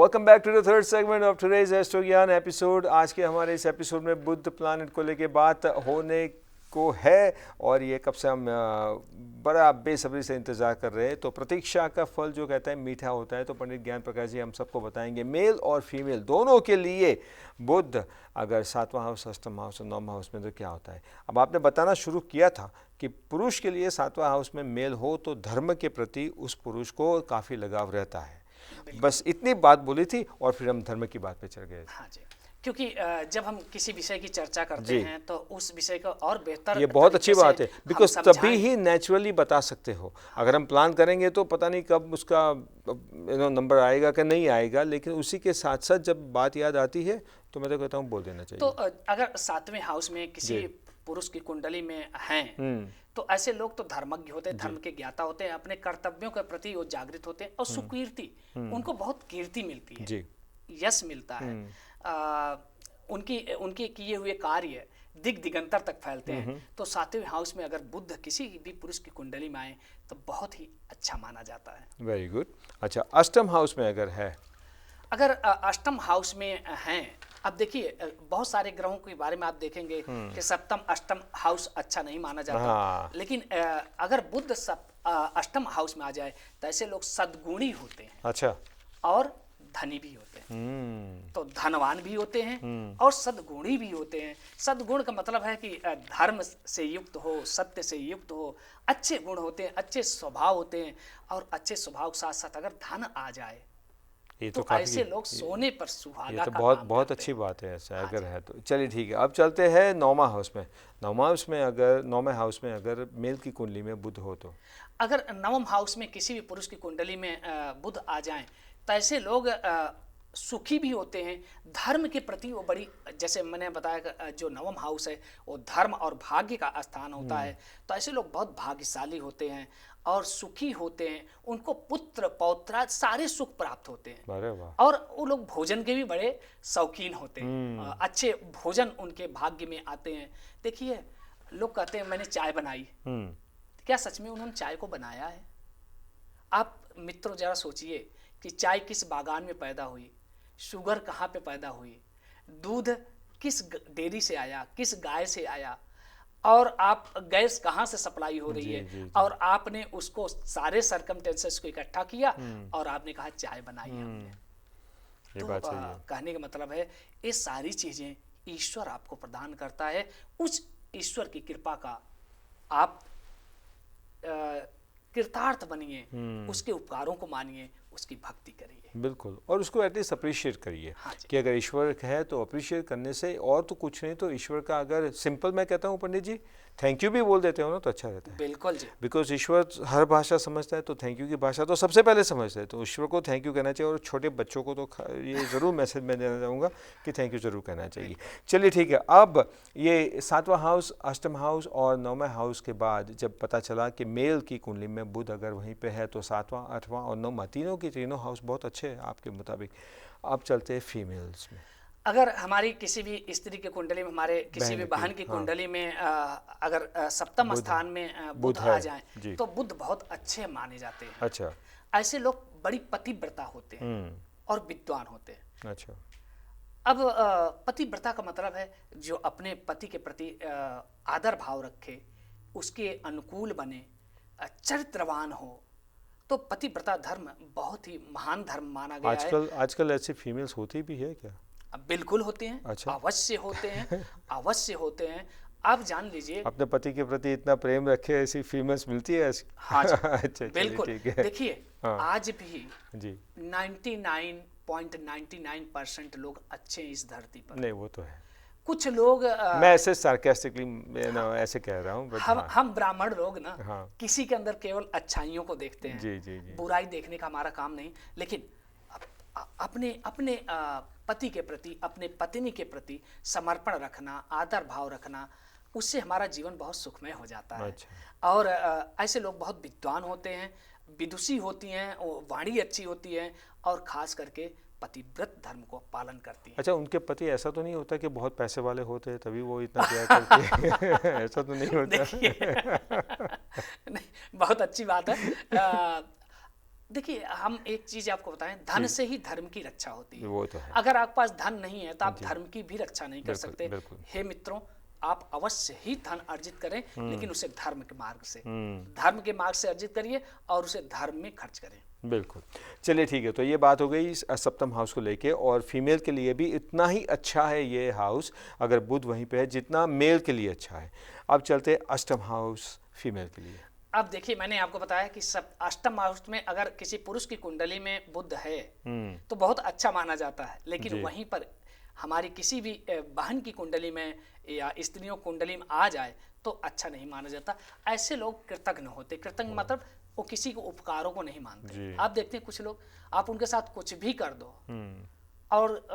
Welcome back to the third segment of today's astro ज्ञान episode. आज के हमारे इस एपिसोड में बुध प्लैनेट को लेके बात होने को है और ये कब से हम बड़ा बेसब्री से इंतज़ार कर रहे हैं। तो प्रतीक्षा का फल जो कहता है मीठा होता है, तो पंडित ज्ञान प्रकाश जी हम सबको बताएंगे मेल और फीमेल दोनों के लिए बुध अगर 7वां हाउस, अष्टम हाउस और 9वां हाउस में तो क्या होता है। अब आपने बताना शुरू किया था कि पुरुष के लिए 7वां हाउस में मेल हो तो धर्म के प्रति उस पुरुष को काफ़ी लगाव रहता है। बस इतनी बात बोली थी और फिर हम धर्म की बात पे चल गए। हाँ जी, क्योंकि जब हम किसी विषय की चर्चा करते हैं तो उस विषय को और बेहतर, ये बहुत अच्छी बात है, बिकॉज तभी ही नेचुरली बता सकते हो। अगर हम प्लान करेंगे तो पता नहीं कब उसका नंबर आएगा कि नहीं आएगा, लेकिन उसी के साथ साथ जब बात याद आती है तो मैं तो कहता हूँ बोल देना चाहिए। तो अगर 7वें हाउस में किसी पुरुष की कुंडली में हैं तो ऐसे लोग तो धर्मज्ञ होते हैं, धर्म के ज्ञाता होते हैं, अपने कर्तव्यों के प्रति वो जागृत होते हैं और सुकीर्ति, उनको बहुत कीर्ति मिलती है, यश मिलता है, उनके किए हुए कार्य दिग दिगंतर तक फैलते हैं। तो 7वें हाउस में अगर बुध किसी भी पुरुष की कुंडली में आए तो बहुत ही अच्छा माना जाता है। Very good. अच्छा, अष्टम हाउस में अगर है, अगर अष्टम हाउस में हैं, अब देखिए बहुत सारे ग्रहों के बारे में आप देखेंगे कि सप्तम अष्टम हाउस अच्छा नहीं माना जाता, लेकिन अगर बुध अष्टम हाउस में आ जाए तो ऐसे लोग सद्गुणी होते हैं। अच्छा, और धनी भी होते हैं। तो धनवान भी होते हैं और सद्गुणी भी होते हैं। सद्गुण का मतलब है कि धर्म से युक्त हो, सत्य से युक्त हो, अच्छे गुण होते हैं, अच्छे स्वभाव होते हैं। और अच्छे स्वभाव के साथ साथ अगर धन आ जाए तो ऐसे लोग सोने पर सुहागा। ये तो बहुत अच्छी बात है ऐसा अगर है तो। चलिए ठीक है, अब चलते हैं 9वां हाउस में। 9वां हाउस में अगर मेल की कुंडली में बुध हो तो, अगर 9वां हाउस में किसी भी पुरुष की कुंडली में बुध आ जाएं तो ऐसे लोग सुखी भी होते हैं। धर्म के प्रति वो बड़ी, जैसे मैंने बताया जो 9वां हाउस है वो धर्म और भाग्य का स्थान होता है, तो ऐसे लोग बहुत भाग्यशाली होते हैं और सुखी होते हैं। उनको पुत्र पौत्र सारे सुख प्राप्त होते हैं और वो लोग भोजन के भी बड़े शौकीन होते हैं। अच्छे भोजन उनके भाग्य में आते हैं। देखिए लोग कहते हैं मैंने चाय बनाई, क्या सच में उन्होंने चाय को बनाया है? आप मित्रों जरा सोचिए कि चाय किस बागान में पैदा हुई, शुगर कहाँ पे पैदा हुई, दूध किस डेयरी से आया, किस गाय से आया, और आप गैस कहाँ से सप्लाई हो रही है, और आपने उसको सारे सरकमटेंसेस को इकट्ठा किया और आपने कहा चाय बनाई हमने। ये तो बात सही है। कहने का मतलब है ये सारी चीजें ईश्वर आपको प्रदान करता है। उस ईश्वर की कृपा का आप कृतार्थ बनिए, उसके उपकारों को मानिए, उसकी भक्ति करिए। बिल्कुल, और उसको एटलीस्ट अप्रिशिएट करिए। हाँ कि अगर ईश्वर है तो अप्रिशिएट करने से और तो कुछ नहीं, तो ईश्वर का अगर सिंपल मैं कहता हूँ पंडित जी थैंक यू भी बोल देते हो ना तो अच्छा रहता है। बिल्कुल जी, बिकॉज ईश्वर हर भाषा समझता है, तो थैंक यू की भाषा तो सबसे पहले समझता है, तो ईश्वर को थैंक यू कहना चाहिए। और छोटे बच्चों को तो ये ज़रूर मैसेज मैं देना चाहूँगा कि थैंक यू ज़रूर कहना चाहिए। चलिए ठीक है, अब ये 7वां हाउस, अष्टम हाउस और 9वें हाउस के बाद जब पता चला कि मेल की कुंडली में बुध अगर वहीं पे है तो 7वां, 8वां और 9वां तीनों हाउस बहुत अच्छे हैं आपके मुताबिक। अब चलते हैं फीमेल्स में। अगर हमारी किसी भी स्त्री की कुंडली में, हमारे किसी भी बहन की कुंडली में अगर सप्तम स्थान में बुध आ जाए तो बुध बहुत अच्छे माने जाते हैं। अच्छा, ऐसे लोग बड़ी पतिव्रता होते हैं और विद्वान होते हैं। अच्छा, अब पतिव्रता का मतलब है जो अपने पति के प्रति आदर भाव रखे, उसके अनुकूल बने, चरित्रवान हो, तो पतिव्रता धर्म बहुत ही महान धर्म माना गया है। आजकल ऐसी फीमेल्स होती भी है क्या? बिल्कुल होते हैं। अच्छा। अवश्य होते हैं, अवश्य होते हैं। आप जान लीजिए, अपने पति के प्रति इतना प्रेम रखे ऐसी फीमेल्स मिलती है ऐसी? हाँ जी, अच्छा, बिल्कुल। देखिए आज भी जी 99.99% लोग अच्छे हैं इस धरती पर। नहीं, वो तो है। कुछ लोग मैं ऐसे सार्केस्टिकली ऐसे कह रहा हूँ, हम ब्राह्मण लोग ना किसी के अंदर केवल अच्छाइयों को देखते हैं। जी। बुराई देखने का हमारा काम नहीं, लेकिन अपने पति के प्रति, अपने पत्नी के प्रति समर्पण रखना, आदर भाव रखना, उससे हमारा जीवन बहुत सुखमय हो जाता है। अच्छा। और ऐसे लोग बहुत विद्वान होते हैं, विदुषी होती हैं, वाणी अच्छी होती है और खास करके पतिव्रत धर्म को पालन करती है। अच्छा, उनके पति ऐसा तो नहीं होता कि बहुत पैसे वाले होते हैं तभी वो इतना प्यार करते हैं? ऐसा तो नहीं होता? नहीं, बहुत अच्छी बात है। देखिए, हम एक चीज आपको बताएं, धन से ही धर्म की रक्षा होती है। वो तो है। अगर आपके पास धन नहीं है तो आप धर्म की भी रक्षा नहीं कर बिल्कुल, सकते। बिल्कुल। हे मित्रों, आप अवश्य ही धन अर्जित करें, लेकिन उसे धर्म के मार्ग से, धर्म के मार्ग से अर्जित करिए और उसे धर्म में खर्च करें। बिल्कुल। चलिए ठीक है, तो ये बात हो गई इस सप्तम हाउस को लेके, और फीमेल के लिए भी इतना ही अच्छा है ये हाउस अगर बुध वहीं पे है जितना मेल के लिए अच्छा है। अब चलते हैं अष्टम हाउस फीमेल के लिए। अब देखिए, मैंने आपको बताया कि सब अष्टम हाउस में अगर किसी पुरुष की कुंडली में बुध है तो बहुत अच्छा माना जाता है, लेकिन वहीं पर हमारी किसी भी बहन की कुंडली में या स्त्रियों कुंडली में आ जाए तो अच्छा नहीं माना जाता। ऐसे लोग कृतज्ञ होते। कृतज्ञ मतलब वो किसी को उपकारों को नहीं मानते। आप देखते हैं कुछ लोग, आप उनके साथ कुछ भी कर दो और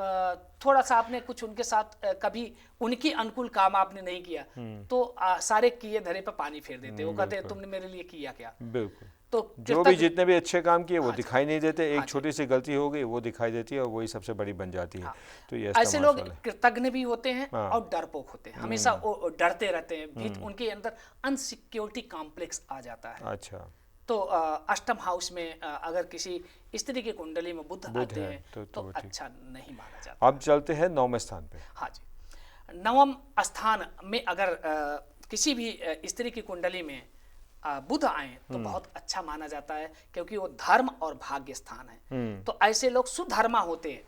थोड़ा सा आपने कुछ उनके साथ कभी उनकी अनुकूल काम आपने नहीं किया तो सारे किए धरे पे पानी फेर देते। वो कहते हैं तुमने मेरे लिए किया क्या। बिल्कुल। तो जो भी जितने भी अच्छे काम किए वो दिखाई नहीं देते, एक हाँ छोटी सी गलती हो गई वो दिखाई देती है और वही सबसे बड़ी बन जाती है। हाँ। तो ये ऐसे लोग कृतज्ञ भी होते हैं और डरपोक होते हैं, हमेशा वो डरते रहते हैं, उनके अंदर अनसिक्योरिटी कॉम्प्लेक्स आ जाता है। अच्छा। तो अष्टम हाउस में अगर किसी स्त्री की कुंडली में बुध आते हैं तो अच्छा नहीं माना जाता। अब चलते हैं नवम स्थान पे। हाँ जी, नवम स्थान में अगर किसी भी स्त्री की कुंडली में बुध आए तो बहुत अच्छा माना जाता है, क्योंकि वो धर्म और भाग्य स्थान है। तो ऐसे लोग सुधर्मा होते हैं,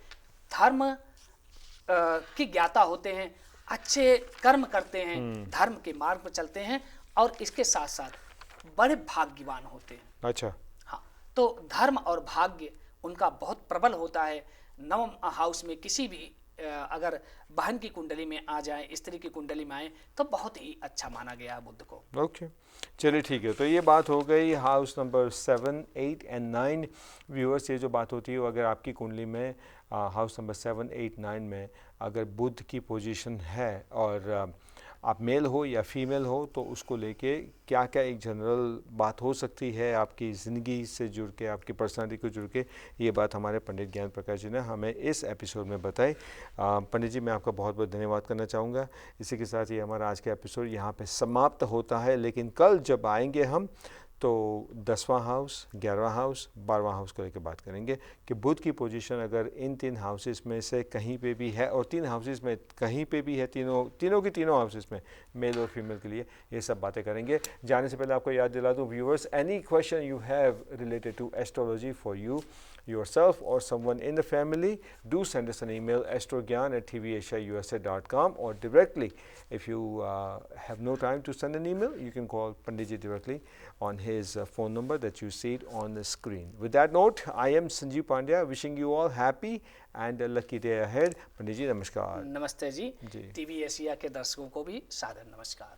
धर्म की ज्ञाता होते हैं, अच्छे कर्म करते हैं, धर्म के मार्ग पर चलते हैं और इसके साथ साथ बड़े भाग्यवान होते हैं। अच्छा। हाँ, तो धर्म और भाग्य उनका बहुत प्रबल होता है। नवम हाउस में किसी भी अगर बहन की कुंडली में आ जाए, स्त्री की कुंडली में आए तो बहुत ही अच्छा माना गया है बुध को। ओके, चलिए ठीक है, तो ये बात हो गई हाउस नंबर 7, 8 एंड 9। व्यूअर्स, ये जो बात होती है वो अगर आपकी कुंडली में हाउस नंबर 7, 8, 9 में अगर बुध की पोजीशन है और आप मेल हो या फीमेल हो तो उसको लेके क्या क्या एक जनरल बात हो सकती है आपकी ज़िंदगी से जुड़ के, आपकी पर्सनालिटी को जुड़ के, ये बात हमारे पंडित ज्ञान प्रकाश जी ने हमें इस एपिसोड में बताई। पंडित जी, मैं आपका बहुत बहुत धन्यवाद करना चाहूँगा। इसी के साथ ये हमारा आज का एपिसोड यहाँ पे समाप्त होता है, लेकिन कल जब आएंगे हम तो 10वां हाउस, 11वां हाउस, 12वां हाउस को लेकर बात करेंगे कि बुध की पोजीशन अगर इन 3 हाउसेस में से कहीं पे भी है और 3 हाउसेस में कहीं पे भी है, तीनों की तीनों हाउसेस में मेल और फीमेल के लिए ये सब बातें करेंगे। जाने से पहले आपको याद दिला दूं viewers, any question you have related to astrology for you yourself or someone in the family, do send us an email astrogyan@tvasiausa.com, or directly if you have no time to send an email, you can call Pandit ji directly on his phone number that you see it on the screen. With that note, I am Sanjeev Pandya wishing you all happy and a lucky day ahead. Pandit ji, namaskar. नमस्ते जी, TV Asia के दर्शकों को भी सादर नमस्कार।